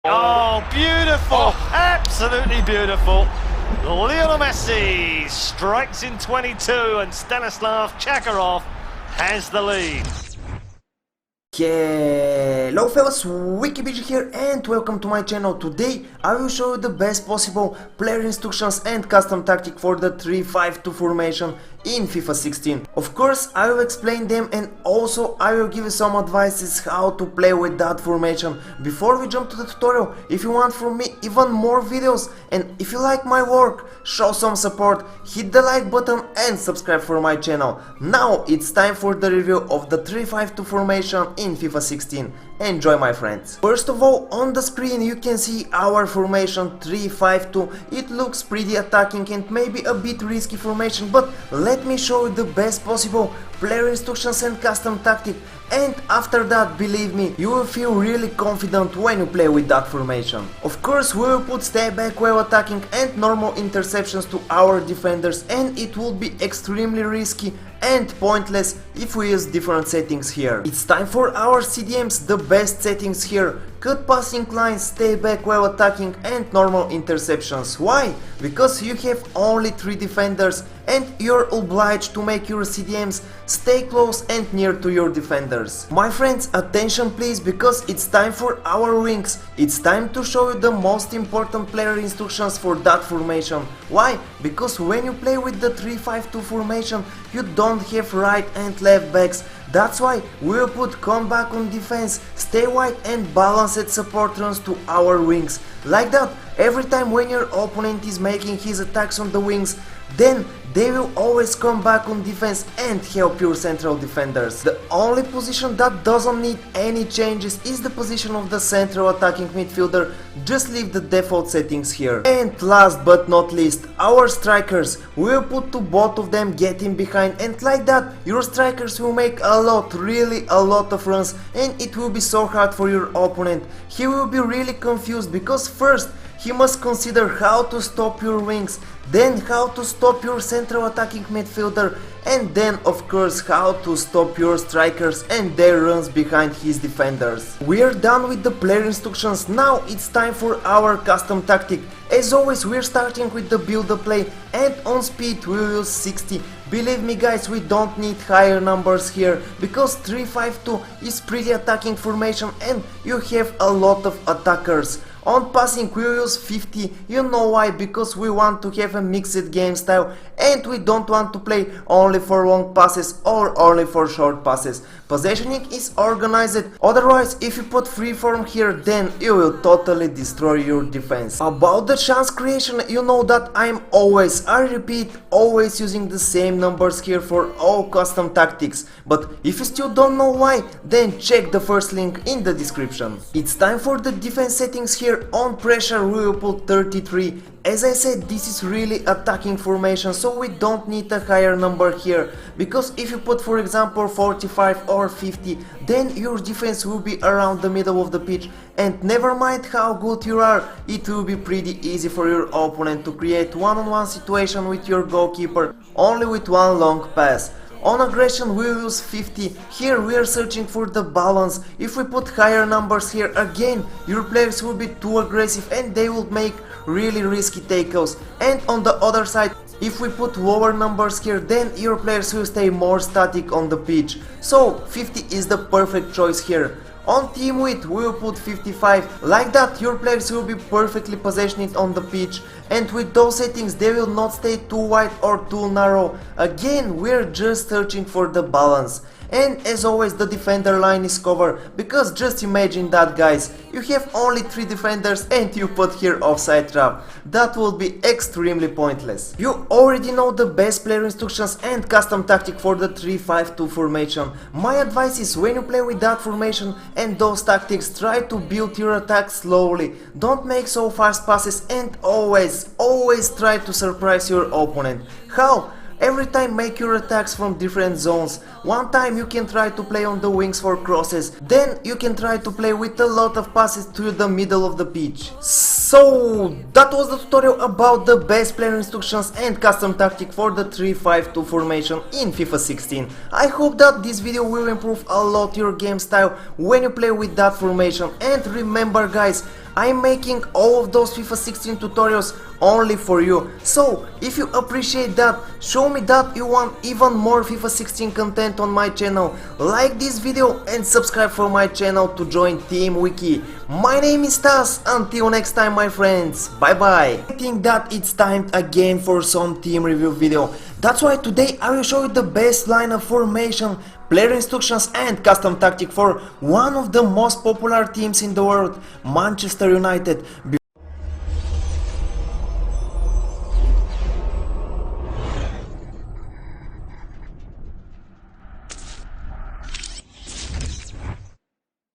Oh, beautiful! Absolutely beautiful. Lionel Messi strikes in 22 and Stanislav Chakarov has the lead. Hello fellas, WikiBG here and welcome to my channel. Today I will show you the best possible player instructions and custom tactic for the 3-5-2 formation in FIFA 16. Of course I will explain them and also I will give you some advices how to play with that formation. Before we jump to the tutorial, if you want from me even more videos and if you like my work, show some support, hit the like button and subscribe for my channel. Now it's time for the review of the 3-5-2 formation in FIFA 16. Enjoy, my friends. First of all, on the screen you can see our formation 3-5-2. It looks pretty attacking and maybe a bit risky formation, but let me show you the best possible player instructions and custom tactic, and after that, believe me, you will feel really confident when you play with that formation. Of course, we will put stay back while attacking and normal interceptions to our defenders, and it will be extremely risky and pointless if we use different settings here. It's time for our CDMs, the best settings here: cut passing lines, stay back while attacking and normal interceptions. Why? Because you have only 3 defenders and you're obliged to make your CDMs stay close and near to your defenders. My friends, attention please, because it's time for our wings. It's time to show you the most important player instructions for that formation. Why? Because when you play with the 3-5-2 formation, you don't have right and left backs. That's why we will put come back on defense, stay wide and balanced support runs to our wings. Like that, every time when your opponent is making his attacks on the wings, then they will always come back on defense and help your central defenders. The only position that doesn't need any changes is the position of the central attacking midfielder. Just leave the default settings here. And last but not least, our strikers. We will put to both of them getting behind, and like that your strikers will make a lot, really a lot of runs, and it will be so hard for your opponent. He will be really confused because first he must consider how to stop your wings, then how to stop your central attacking midfielder, and then of course how to stop your strikers and their runs behind his defenders. We are done with the player instructions. Now it's time for our custom tactic. As always, we're starting with the build-up play, and on speed we will use 60. Believe me guys, we don't need higher numbers here, because 3-5-2 is pretty attacking formation and you have a lot of attackers. On passing we will use 50, you know why? Because we want to have a mixed game style and we don't want to play only for long passes or only for short passes. Positioning is organized, otherwise if you put freeform here, then you will totally destroy your defense. About the chance creation, you know that I'm always, I repeat, always using the same numbers here for all custom tactics, but if you still don't know why, then check the first link in the description. It's time for the defense settings here. On pressure we will put 33. As I said, this is really attacking formation, so we don't need a higher number here, because if you put for example 45 or 50, then your defense will be around the middle of the pitch, and never mind how good you are, it will be pretty easy for your opponent to create one-on-one situation with your goalkeeper only with one long pass. On aggression we will use 50, here we are searching for the balance. If we put higher numbers here, again your players will be too aggressive and they will make really risky tackles. And on the other side, if we put lower numbers here, then your players will stay more static on the pitch. So 50 is the perfect choice here. On team width we will put 55, like that your players will be perfectly positioned on the pitch, and with those settings they will not stay too wide or too narrow. Again, we're just searching for the balance. And as always, the defender line is covered, because just imagine that guys, you have only 3 defenders and you put here offside trap. That would be extremely pointless. You already know the best player instructions and custom tactic for the 3-5-2 formation. My advice is, when you play with that formation and those tactics, try to build your attack slowly. Don't make so fast passes, and always try to surprise your opponent. How? Every time make your attacks from different zones. One time you can try to play on the wings for crosses, then you can try to play with a lot of passes to the middle of the pitch. So that was the tutorial about the best player instructions and custom tactic for the 3-5-2 formation in FIFA 16. I hope that this video will improve a lot your game style when you play with that formation, and remember guys, I'm making all of those FIFA 16 tutorials only for you. So if you appreciate that, show me that you want even more FIFA 16 content on my channel, like this video and subscribe for my channel to join Team Wiki. My name is Tas, until next time my friends, bye bye. I think that it's time again for some team review video. That's why today I will show you the best lineup formation, player instructions and custom tactic for one of the most popular teams in the world, Manchester United.